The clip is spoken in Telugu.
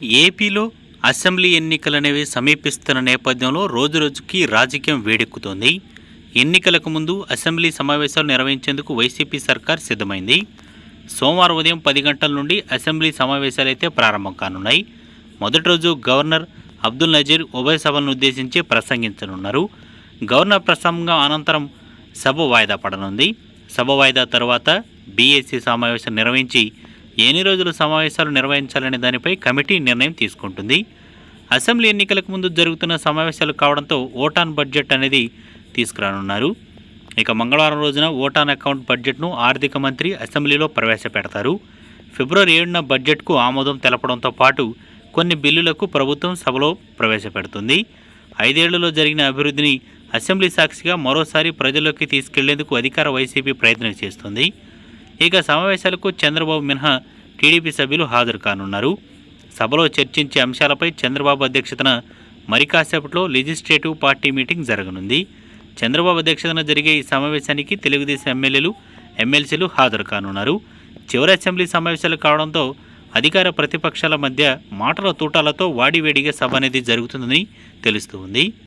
ఏపీలో అసెంబ్లీ ఎన్నికలనేవి సమీపిస్తున్న నేపథ్యంలో రోజురోజుకి రాజకీయం వేడెక్కుతోంది. ఎన్నికలకు ముందు అసెంబ్లీ సమావేశాలు నిర్వహించేందుకు వైసీపీ సర్కార్ సిద్ధమైంది. సోమవారం ఉదయం 10 గంటల నుండి అసెంబ్లీ సమావేశాలైతే ప్రారంభం కానున్నాయి. మొదటి రోజు గవర్నర్ అబ్దుల్ నజీర్ ఉభయ సభలను ఉద్దేశించి ప్రసంగించనున్నారు. గవర్నర్ ప్రసంగం అనంతరం సభ వాయిదా పడనుంది. సభ వాయిదా తర్వాత బీఏసీ సమావేశం నిర్వహించి ఎన్ని రోజులు సమావేశాలు నిర్వహించాలనే దానిపై కమిటీ నిర్ణయం తీసుకుంటుంది. అసెంబ్లీ ఎన్నికలకు ముందు జరుగుతున్న సమావేశాలు కావడంతో ఓటాన్ బడ్జెట్ అనేది తీసుకురానున్నారు. ఇక మంగళవారం రోజున ఓటాన్ అకౌంట్ బడ్జెట్ను ఆర్థిక మంత్రి అసెంబ్లీలో ప్రవేశపెడతారు. ఫిబ్రవరి 7న బడ్జెట్కు ఆమోదం తెలపడంతో పాటు కొన్ని బిల్లులకు ప్రభుత్వం సభలో ప్రవేశపెడుతుంది. 5 ఏళ్లలో జరిగిన అభివృద్ధిని అసెంబ్లీ సాక్షిగా మరోసారి ప్రజల్లోకి తీసుకెళ్లేందుకు అధికార వైసీపీ ప్రయత్నం చేస్తుంది. ఇక సమావేశాలకు చంద్రబాబు మినహా టీడీపీ సభ్యులు హాజరు కానున్నారు. సభలో చర్చించే అంశాలపై చంద్రబాబు అధ్యక్షతన మరి కాసేపట్లో లెజిస్లేటివ్ పార్టీ మీటింగ్ జరగనుంది. చంద్రబాబు అధ్యక్షతన జరిగే ఈ సమావేశానికి తెలుగుదేశం ఎమ్మెల్యేలు, ఎమ్మెల్సీలు హాజరు కానున్నారు. చివరి అసెంబ్లీ సమావేశాలు కావడంతో అధికార ప్రతిపక్షాల మధ్య మాటల తూటాలతో వాడివేడిగా సభ అనేది జరుగుతుందని తెలుస్తుంది.